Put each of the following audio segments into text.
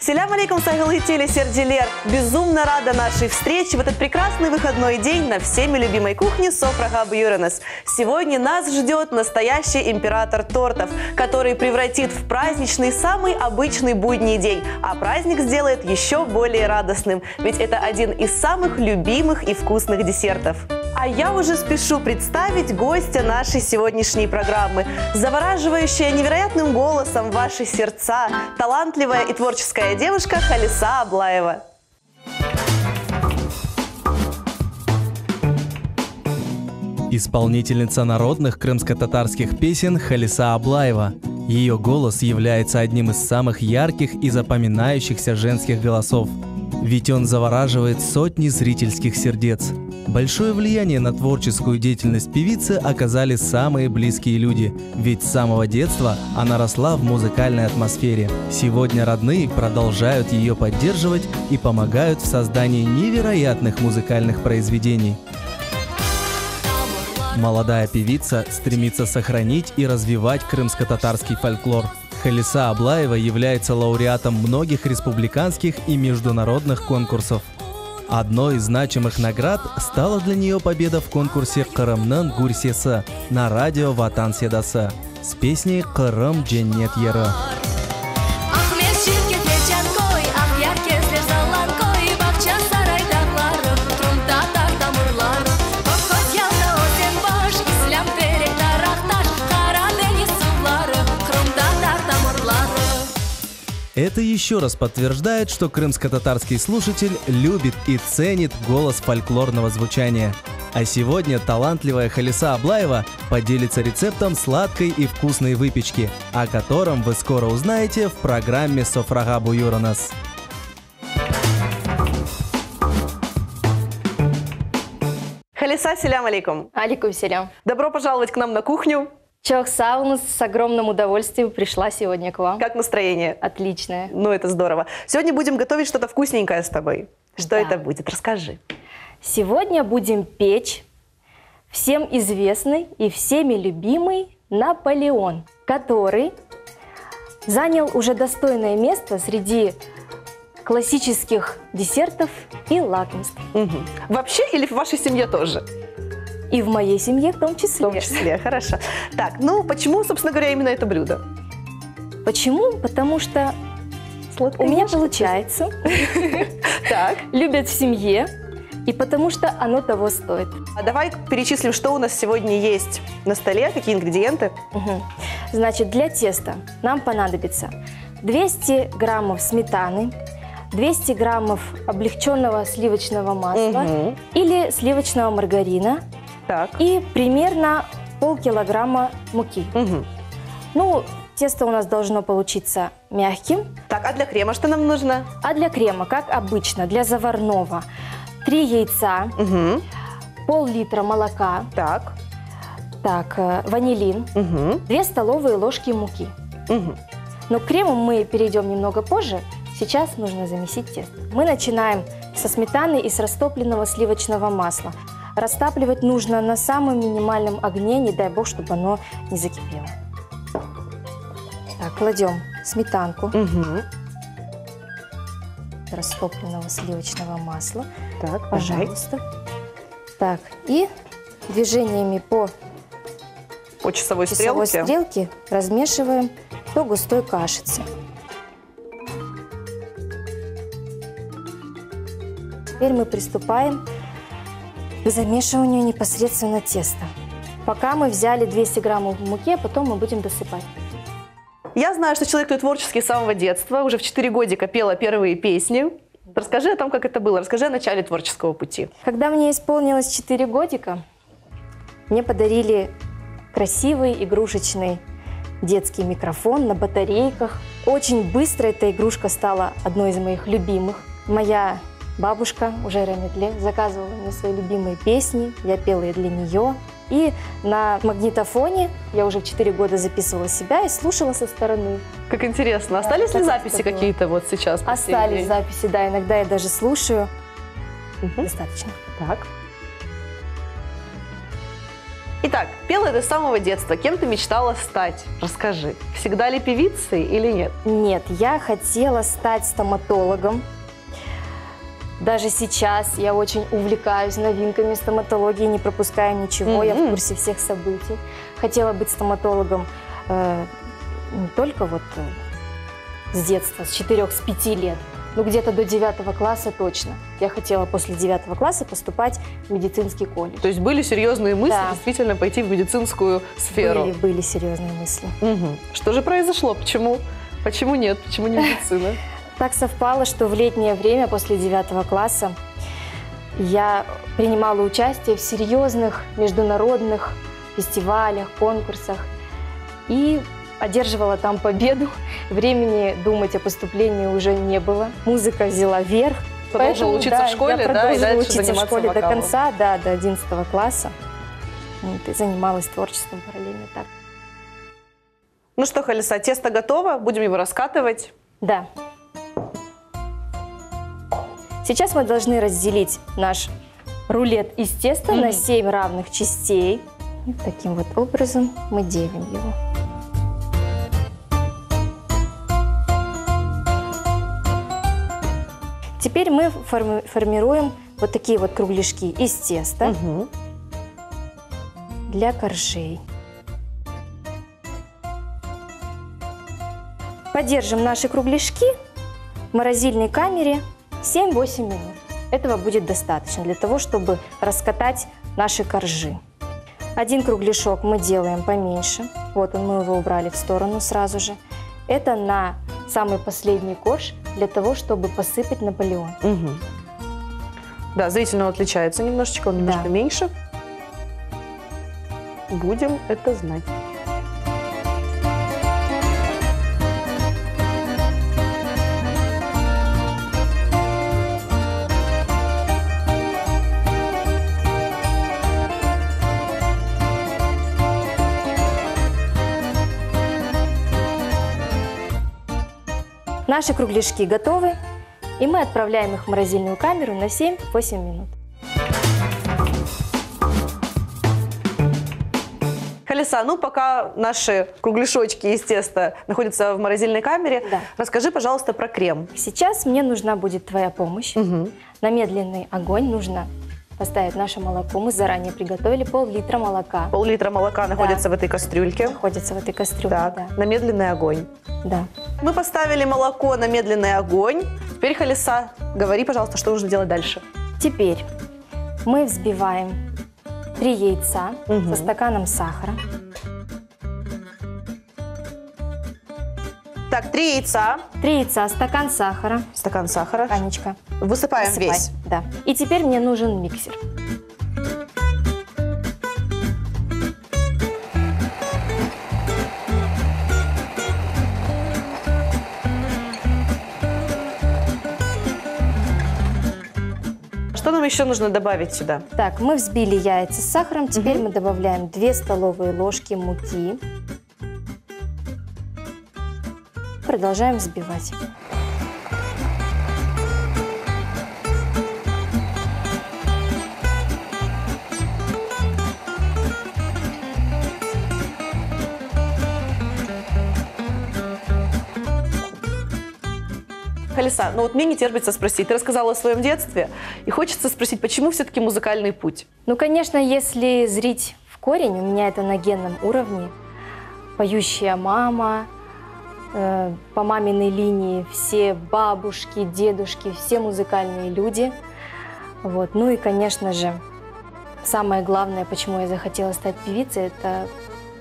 Селям алейкум, сайгалы телесердилер! Безумно рада нашей встрече в этот прекрасный выходной день на всеми любимой кухне Софрага Буюренес. Сегодня нас ждет настоящий император тортов, который превратит в праздничный самый обычный будний день, а праздник сделает еще более радостным, ведь это один из самых любимых и вкусных десертов. А я уже спешу представить гостя нашей сегодняшней программы. Завораживающая невероятным голосом ваши сердца, талантливая и творческая девушка Халиса Аблаева. Исполнительница народных крымско-татарских песен Халиса Аблаева. Ее голос является одним из самых ярких и запоминающихся женских голосов. Ведь он завораживает сотни зрительских сердец. Большое влияние на творческую деятельность певицы оказали самые близкие люди, ведь с самого детства она росла в музыкальной атмосфере. Сегодня родные продолжают ее поддерживать и помогают в создании невероятных музыкальных произведений. Молодая певица стремится сохранить и развивать крымско-татарский фольклор. Халиса Аблаева является лауреатом многих республиканских и международных конкурсов. Одной из значимых наград стала для нее победа в конкурсе «Кырымның гурсесі» на радио «Ватан седасы» с песней «Кырым Дженнет Ері». Это еще раз подтверждает, что крымско-татарский слушатель любит и ценит голос фольклорного звучания. А сегодня талантливая Халиса Аблаева поделится рецептом сладкой и вкусной выпечки, о котором вы скоро узнаете в программе «Софрага Буюренес». Халиса, селям алейкум. Алейкум селям. Добро пожаловать к нам на кухню. Чох саунус, с огромным удовольствием пришла сегодня к вам. Как настроение? Отличное. Ну, это здорово. Сегодня будем готовить что-то вкусненькое с тобой. Что это будет? Расскажи. Сегодня будем печь всем известный и всеми любимый Наполеон, который занял уже достойное место среди классических десертов и лакомств. Угу. Вообще или в вашей семье тоже? И в моей семье в том числе. В том числе, хорошо. Так, ну почему, собственно говоря, именно это блюдо? Почему? Потому что у меня получается. Так. Любят в семье. И потому что оно того стоит. А давай перечислим, что у нас сегодня есть на столе, какие ингредиенты. Значит, для теста нам понадобится 200 граммов сметаны, 200 граммов облегченного сливочного масла или сливочного маргарина. Так. И примерно полкилограмма муки. Ну, тесто у нас должно получиться мягким. Так, а для крема что нам нужно? А для крема, как обычно, для заварного, 3 яйца, пол-литра молока, так, ванилин, 2 столовые ложки муки. Но к крему мы перейдем немного позже. Сейчас нужно замесить тесто. Мы начинаем со сметаны и с растопленного сливочного масла. Растапливать нужно на самом минимальном огне, не дай бог, чтобы оно не закипело. Так, кладем сметанку растопленного сливочного масла. Так, пожалуйста. Так, и движениями по часовой стрелке размешиваем до густой кашицы. Теперь мы приступаем к замешиванию непосредственно теста. Пока мы взяли 200 граммов муки, а потом мы будем досыпать. Я знаю, что человек творческий с самого детства, уже в 4 годика пела первые песни. Расскажи о том, как это было, расскажи о начале творческого пути. Когда мне исполнилось 4 годика, мне подарили красивый игрушечный детский микрофон на батарейках. Очень быстро эта игрушка стала одной из моих любимых. Моя бабушка уже Рамедле заказывала мне свои любимые песни, я пела и для нее. И на магнитофоне я уже в 4 года записывала себя и слушала со стороны. Как интересно. Остались ли записи какие-то вот сейчас? Остались записи, да, иногда я даже слушаю. Достаточно. Так. Итак, пела ты с самого детства. Кем ты мечтала стать? Расскажи. Всегда ли певицей или нет? Нет, я хотела стать стоматологом. Даже сейчас я очень увлекаюсь новинками стоматологии, не пропускаю ничего, я в курсе всех событий. Хотела быть стоматологом не только вот с детства, с 4-5 лет, но где-то до 9 класса точно. Я хотела после 9 класса поступать в медицинский колледж. То есть были серьезные мысли Да. действительно пойти в медицинскую сферу? Были серьезные мысли. Что же произошло? Почему? Почему нет? Почему не медицина? Так совпало, что в летнее время после 9 класса я принимала участие в серьезных международных фестивалях, конкурсах и одерживала там победу. Времени думать о поступлении уже не было. Музыка взяла верх. Продолжила учиться в школе, я да, и продолжила дальше учиться в заниматься школе до вокалом. конца, да, до 11 класса. Вот, и занималась творчеством параллельно так. Ну что, Халиса, тесто готово, будем его раскатывать. Да. Сейчас мы должны разделить наш рулет из теста на 7 равных частей. И таким вот образом мы делим его. Теперь мы формируем вот такие вот кругляшки из теста для коржей. Подержим наши кругляшки в морозильной камере 7-8 минут. Этого будет достаточно для того, чтобы раскатать наши коржи. Один кругляшок мы делаем поменьше. Вот он, мы его убрали в сторону сразу же. Это на самый последний корж для того, чтобы посыпать Наполеон. Да, зрительно он отличается немножечко, он немножко меньше. Будем это знать. Наши кругляшки готовы, и мы отправляем их в морозильную камеру на 7-8 минут. Халиса, ну пока наши кругляшочки из теста находятся в морозильной камере, расскажи, пожалуйста, про крем. Сейчас мне нужна будет твоя помощь. На медленный огонь нужно поставить наше молоко. Мы заранее приготовили пол-литра молока. Пол-литра молока находится в этой кастрюльке. Находится в этой кастрюльке, Так, да. на медленный огонь. Да. Мы поставили молоко на медленный огонь. Теперь, Халиса, говори, пожалуйста, что нужно делать дальше. Теперь мы взбиваем 3 яйца со стаканом сахара. Так, 3 яйца. 3 яйца, стакан сахара. Стакан сахара. Стаканечка. Высыпаем Высыпай, весь. Да. И теперь мне нужен миксер. Что нам еще нужно добавить сюда? Так, мы взбили яйца с сахаром. Теперь мы добавляем 2 столовые ложки муки. Продолжаем взбивать. Халиса, ну вот мне не терпится спросить. Ты рассказала о своем детстве, и хочется спросить, почему все-таки музыкальный путь? Ну, конечно, если зрить в корень, у меня это на генном уровне. Поющая мама, по маминой линии все бабушки, дедушки, все музыкальные люди. Вот. Ну и, конечно же, самое главное, почему я захотела стать певицей, это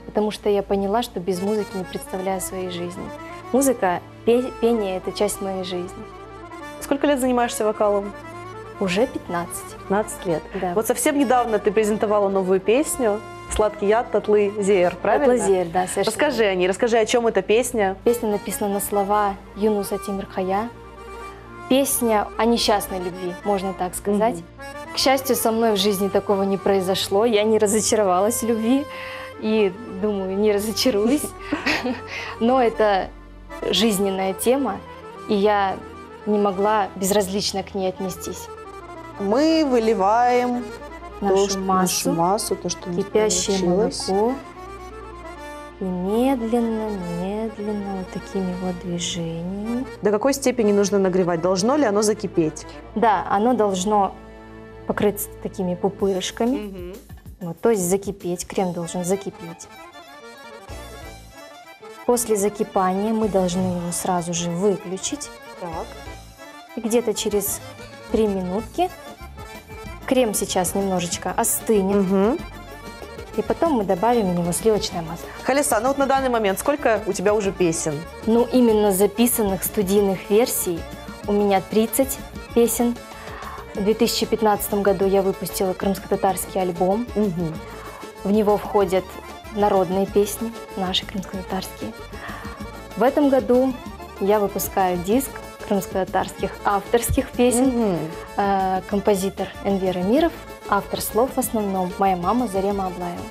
потому что я поняла, что без музыки не представляю своей жизни. Музыка, пение – это часть моей жизни. Сколько лет занимаешься вокалом? Уже 15. 15 лет. Да. Вот совсем недавно ты презентовала новую песню «Сладкий яд Татлы Зеер», правильно? Татлы Зеер, да, совершенно. Расскажи о ней, расскажи, о чем эта песня. Песня написана на слова Юнуса Тимирхая. Песня о несчастной любви, можно так сказать. К счастью, со мной в жизни такого не произошло. Я не разочаровалась в любви и, думаю, не разочаруюсь. Но это жизненная тема, и я не могла безразлично к ней отнестись. Мы выливаем нашу массу, то, что кипящее молоко. И медленно, медленно, вот такими вот движениями. До какой степени нужно нагревать? Должно ли оно закипеть? Да, оно должно покрыться такими пупырышками. Вот, то есть закипеть, крем должен закипеть. После закипания мы должны его сразу же выключить. Так. И где-то через 3 минутки крем сейчас немножечко остынет. И потом мы добавим в него сливочное масло. Халиса, ну вот на данный момент сколько у тебя уже песен? Ну, именно записанных студийных версий у меня 30 песен. В 2015 году я выпустила крымско-татарский альбом. В него входят народные песни, наши крымско-татарские. В этом году я выпускаю диск крымско-татарских авторских песен. Композитор Энвер Эмиров, автор слов в основном моя мама Зарема Аблаева.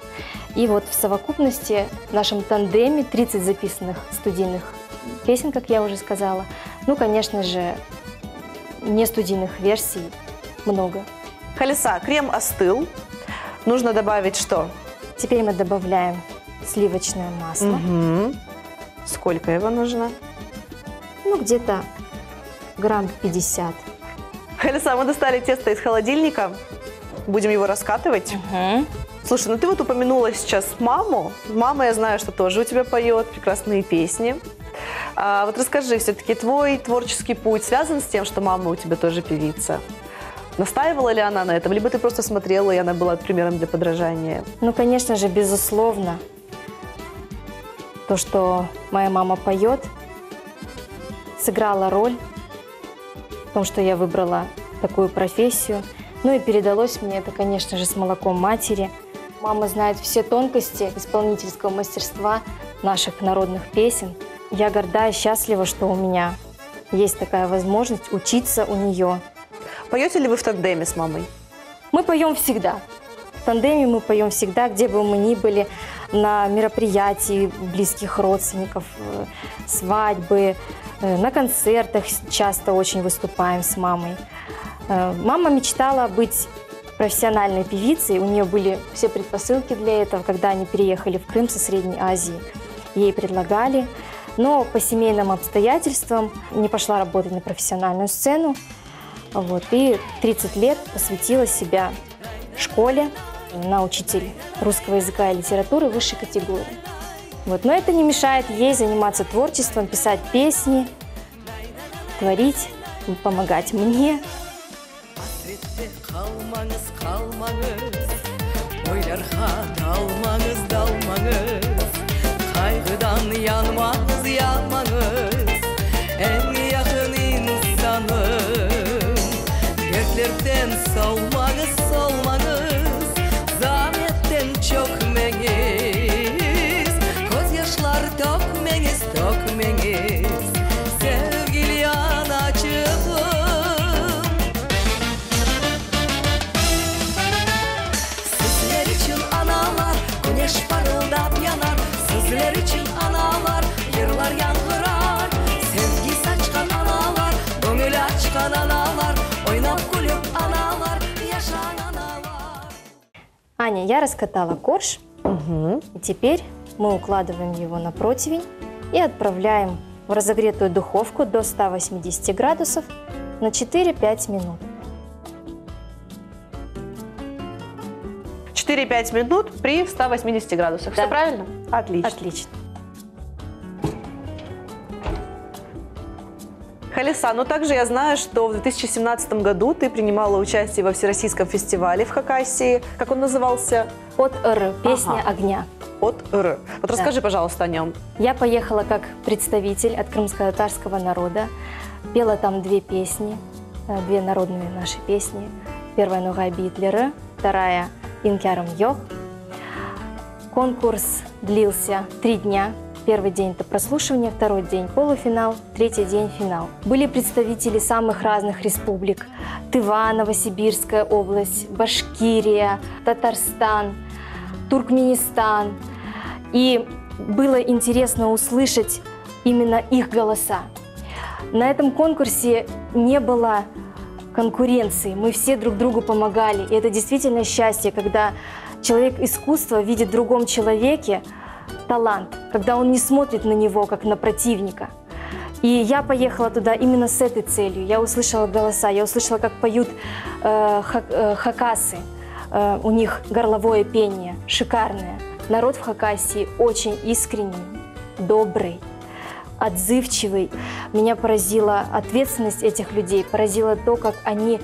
И вот в совокупности в нашем тандеме 30 записанных студийных песен, как я уже сказала. Ну, конечно же, не студийных версий много. Халиса, крем остыл. Нужно добавить что? Теперь мы добавляем сливочное масло. Сколько его нужно? Ну, где-то грамм 50. Халиса, мы достали тесто из холодильника. Будем его раскатывать. Слушай, ну ты вот упомянула сейчас маму. Мама, я знаю, что тоже у тебя поет прекрасные песни. Вот расскажи, все-таки твой творческий путь связан с тем, что мама у тебя тоже певица? Настаивала ли она на этом, либо ты просто смотрела, и она была примером для подражания? Ну, конечно же, безусловно, то, что моя мама поет, сыграла роль в том, что я выбрала такую профессию. Ну и передалось мне это, конечно же, с молоком матери. Мама знает все тонкости исполнительского мастерства наших народных песен. Я горда и счастлива, что у меня есть такая возможность учиться у нее. Поете ли вы в тандеме с мамой? Мы поем всегда. В тандеме мы поем всегда, где бы мы ни были, на мероприятии близких родственников, свадьбы, на концертах часто очень выступаем с мамой. Мама мечтала быть профессиональной певицей, у нее были все предпосылки для этого, когда они переехали в Крым со Средней Азии. Ей предлагали, но по семейным обстоятельствам не пошла работать на профессиональную сцену. Вот, и 30 лет посвятила себя школе на учитель русского языка и литературы высшей категории. Вот, но это не мешает ей заниматься творчеством, писать песни, творить, помогать мне. Dertlerden solmağız, solmağız, zahmetten çok meğiz. Gözyaşlar dökmeğiz, dökmeğiz, sevgili anacığım. Sizler için analar, güneş parıldap yanar. Sizler için analar, yırlar yankırar. Sevgi saçkan analar, gönül açkan analar. Аня, я раскатала корж, и теперь мы укладываем его на противень и отправляем в разогретую духовку до 180 градусов на 4-5 минут. 4-5 минут при 180 градусах. Да. Все правильно? Отлично. Отлично. Халиса, ну также я знаю, что в 2017 году ты принимала участие во Всероссийском фестивале в Хакасии. Как он назывался? От Р. Песня огня. От Р. Вот расскажи, пожалуйста, о нем. Я поехала как представитель от крымско-татарского народа. Пела там 2 песни, 2 народные наши песни. Первая «Нугай Битлеры», вторая «Инкярым Йох». Конкурс длился 3 дня. Первый день – это прослушивание, второй день – полуфинал, третий день – финал. Были представители самых разных республик. Тыва, Новосибирская область, Башкирия, Татарстан, Туркменистан. И было интересно услышать именно их голоса. На этом конкурсе не было конкуренции, мы все друг другу помогали. И это действительно счастье, когда человек искусства видит в другом человеке талант, когда он не смотрит на него, как на противника. И я поехала туда именно с этой целью. Я услышала голоса, я услышала, как поют хакасы. У них горловое пение шикарное. Народ в Хакасии очень искренний, добрый, отзывчивый. Меня поразила ответственность этих людей, поразило то, как они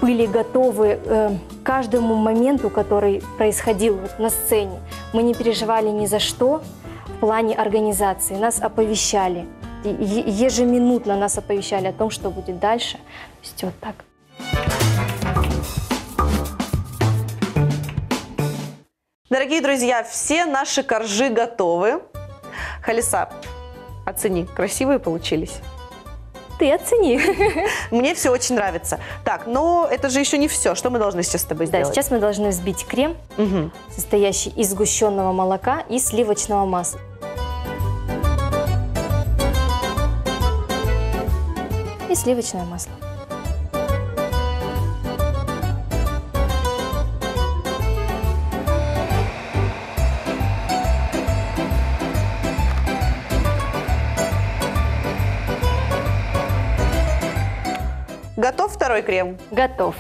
были готовы к каждому моменту, который происходил на сцене. Мы не переживали ни за что в плане организации. Нас оповещали, ежеминутно нас оповещали о том, что будет дальше. То есть вот так. Дорогие друзья, все наши коржи готовы. Халиса, оцени, красивые получились. Ты оцени. Мне все очень нравится. Так, но это же еще не все. Что мы должны сейчас с тобой сделать? Да, сейчас мы должны взбить крем, состоящий из сгущенного молока и сливочного масла. И сливочное масло. Готов второй крем? Готов.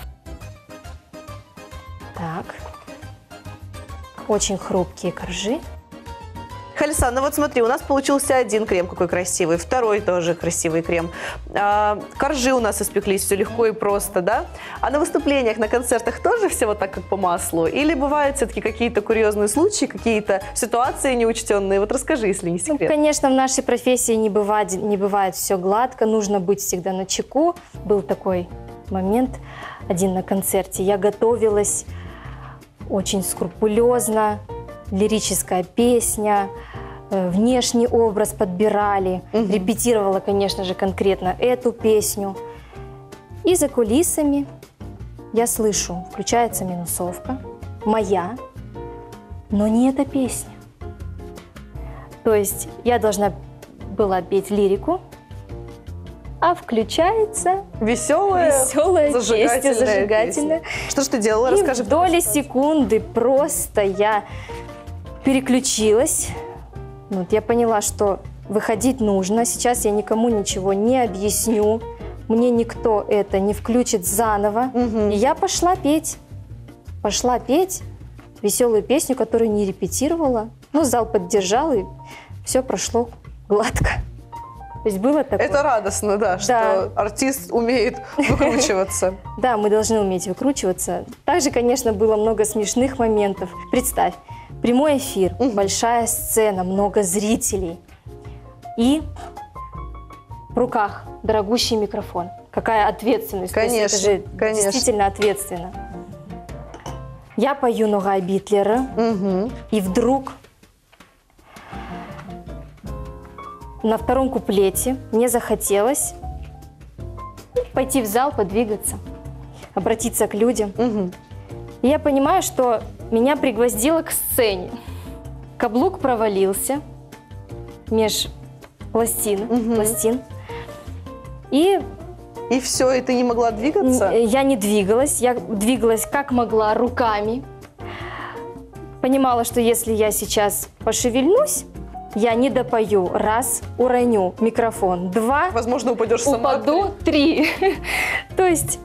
Так. Очень хрупкие коржи. Халиса, ну вот смотри, у нас получился один крем какой красивый, второй тоже красивый крем. Коржи у нас испеклись, все легко и просто, да? А на выступлениях, на концертах тоже все вот так, как по маслу? Или бывают все-таки какие-то курьезные случаи, какие-то ситуации неучтенные? Вот расскажи, если не секрет. Ну, конечно, в нашей профессии не бывает все гладко, нужно быть всегда начеку. Был такой момент один на концерте. Я готовилась очень скрупулезно, лирическая песня, внешний образ подбирали, репетировала, конечно же, конкретно эту песню. И за кулисами я слышу, включается минусовка, моя, но не эта песня. То есть я должна была петь лирику, а включается веселая песня, зажигательная. Что ж ты делала? И Расскажи. в доли секунды просто я переключилась. Вот, я поняла, что выходить нужно. Сейчас я никому ничего не объясню. Мне никто это не включит заново. И я пошла петь. Пошла петь веселую песню, которую не репетировала. Ну, зал поддержал, и все прошло гладко. То есть было такое. Это радостно, да, что артист умеет выкручиваться. Да, мы должны уметь выкручиваться. Также, конечно, было много смешных моментов. Представь, прямой эфир, большая сцена, много зрителей. И в руках дорогущий микрофон. Какая ответственность. Конечно, То есть это же действительно ответственно. Я пою «Нога Битлера», и вдруг на втором куплете мне захотелось пойти в зал, подвигаться, обратиться к людям. И я понимаю, что меня пригвоздило к сцене. Каблук провалился меж пластин. И все, и ты не могла двигаться? Я не двигалась, я двигалась как могла, руками. Понимала, что если я сейчас пошевельнусь, я не допою. Раз, уроню микрофон. Два, возможно, упадешь сама. Упаду. Три. То есть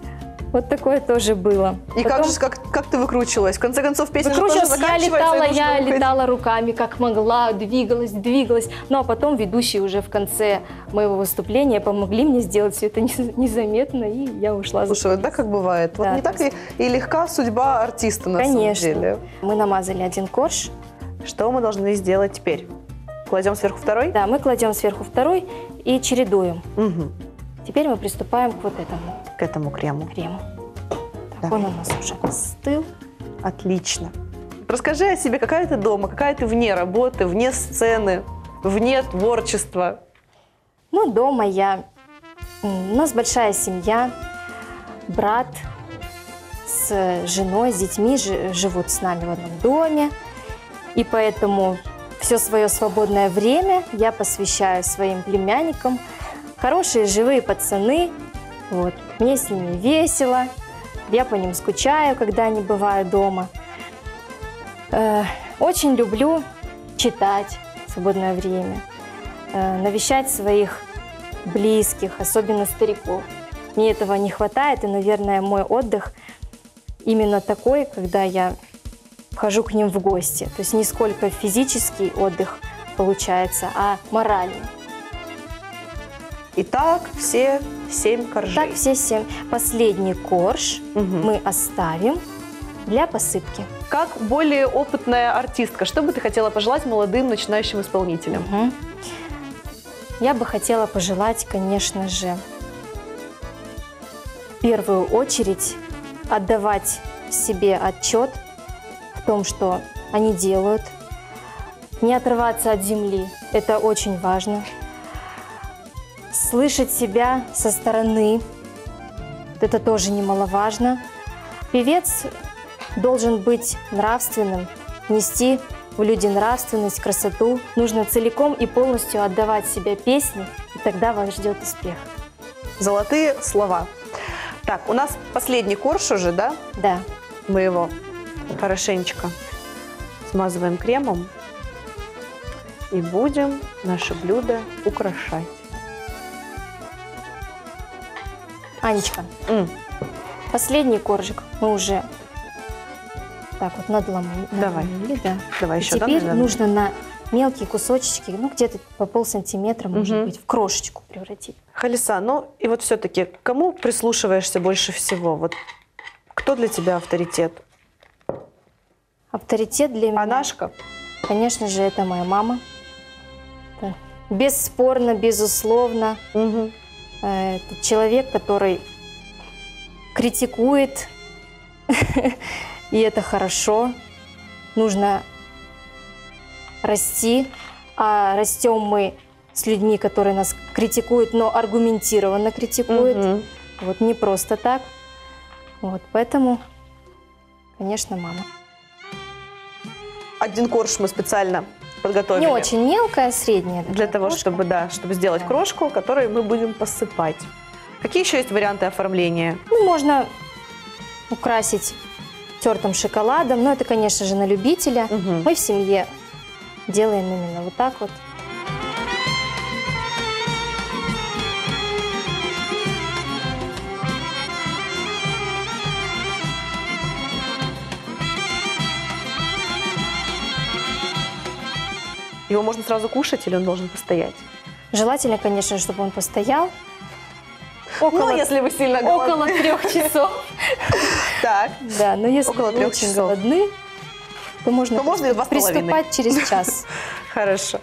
вот такое тоже было. И потом... как ты выкручивалась? В конце концов, песня же тоже заканчивается. Я летала руками, как могла, двигалась. Ну а потом ведущие уже в конце моего выступления помогли мне сделать все это незаметно, и я ушла. Слушай, вот так как бывает. Да, вот не так и легка судьба артиста на самом деле. Мы намазали один корж. Что мы должны сделать теперь? Кладем сверху второй? Да, мы кладем сверху второй и чередуем. Теперь мы приступаем к вот этому. К этому крему. Так, он у нас уже остыл. Отлично. Расскажи о себе, какая ты дома, какая ты вне работы, вне сцены, вне творчества. Ну, дома у нас большая семья, брат с женой, с детьми живут с нами в одном доме. И поэтому все свое свободное время я посвящаю своим племянникам. Хорошие, живые пацаны, Вот. Мне с ними весело, я по ним скучаю, когда они бывают дома. Очень люблю читать в свободное время, навещать своих близких, особенно стариков. Мне этого не хватает, и, наверное, мой отдых именно такой, когда я хожу к ним в гости. То есть не сколько физический отдых получается, а моральный. Итак, все 7 коржей. Так, все 7. Последний корж мы оставим для посыпки. Как более опытная артистка, что бы ты хотела пожелать молодым начинающим исполнителям? Я бы хотела пожелать, конечно же, в первую очередь отдавать себе отчет в том, что они делают, не отрываться от земли, это очень важно, слышать себя со стороны, это тоже немаловажно. Певец должен быть нравственным, нести в люди нравственность, красоту. Нужно целиком и полностью отдавать себя песне, и тогда вас ждет успех. Золотые слова. Так, у нас последний корж уже, да? Да. Мы его хорошенечко смазываем кремом и будем наше блюдо украшать. Анечка, последний коржик мы уже так вот надломили. Давай. Да. Давай И еще. теперь нужно на мелкие кусочки, ну где-то по полсантиметра, может быть, в крошечку превратить. Халиса, ну и вот все-таки к кому прислушиваешься больше всего? Вот кто для тебя авторитет? Авторитет для меня, Анашка? конечно же, это моя мама. Да. Бесспорно, безусловно. Это человек, который критикует, и это хорошо. Нужно расти, а растем мы с людьми, которые нас критикуют, но аргументированно критикуют. Вот не просто так. Вот, поэтому, конечно, мама. Один корж мы специально подготовили. Не очень мелкая, средняя. Для того, чтобы, да, чтобы сделать крошку, которую мы будем посыпать. Какие еще есть варианты оформления? Ну, можно украсить тертым шоколадом, но это, конечно же, на любителя. Мы в семье делаем именно вот так вот. Его можно сразу кушать или он должен постоять? Желательно, конечно, чтобы он постоял. Ну, если вы сильно голодны. Около 3 часов. Так. Да, но если Около вы 3 очень часов. голодны, то можно и 2,5. приступать через час. Хорошо.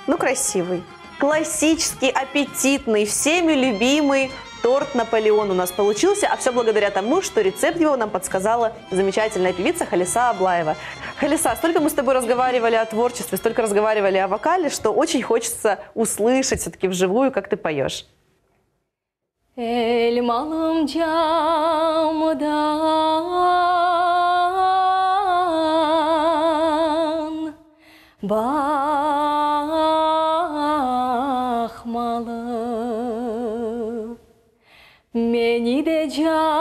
Ну, красивый. Классический, аппетитный, всеми любимый торт Наполеон у нас получился, а все благодаря тому, что рецепт его нам подсказала замечательная певица Халиса Аблаева. Халиса, столько мы с тобой разговаривали о творчестве, столько разговаривали о вокале, что очень хочется услышать все-таки вживую, как ты поешь. Elmalım camdan bakmalı, beni de candan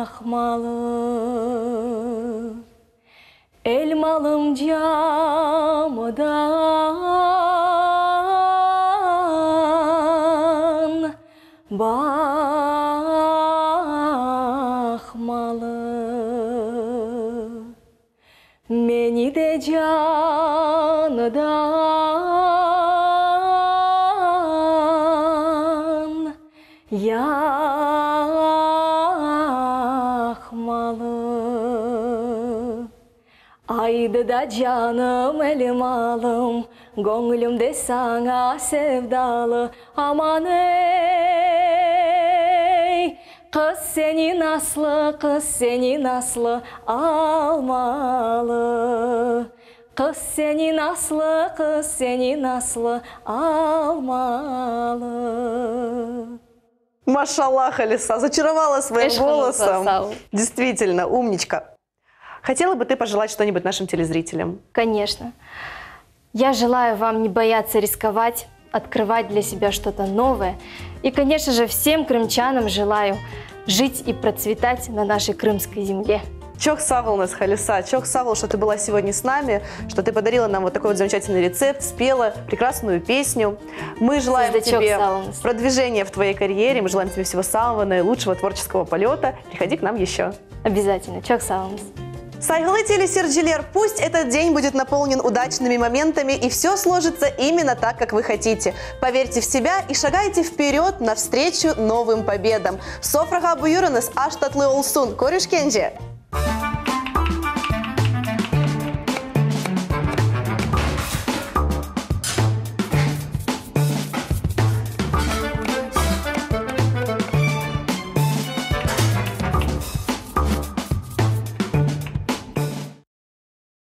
yakmalı. Elmalım camdan bakmalı, beni de candan yakmalı. Haydi da canım elmalım, gönlümde sana sevdalı. Aman ey, kız seni naslı, kız seni naslı almalı. Kız seni naslı, kız seni naslı almalı. Машаллах, Халиса, зачаровала своим Эш, халуса, голосом. сау. Действительно, умничка. Хотела бы ты пожелать что-нибудь нашим телезрителям? Конечно. Я желаю вам не бояться рисковать, открывать для себя что-то новое. И, конечно же, всем крымчанам желаю жить и процветать на нашей крымской земле. Чох сагыл нас, Халиса, чох сагыл, что ты была сегодня с нами, что ты подарила нам вот такой вот замечательный рецепт, спела прекрасную песню. Мы желаем Создачок тебе сагыл нас. продвижения в твоей карьере, мы желаем тебе всего самого наилучшего творческого полета. Приходи к нам еще. Обязательно. Чок саунс. Сайгалы телесерджилер, пусть этот день будет наполнен удачными моментами и все сложится именно так, как вы хотите. Поверьте в себя и шагайте вперед навстречу новым победам. Софрага Буюренес, Аштатлы Олсун, Корюшкенже.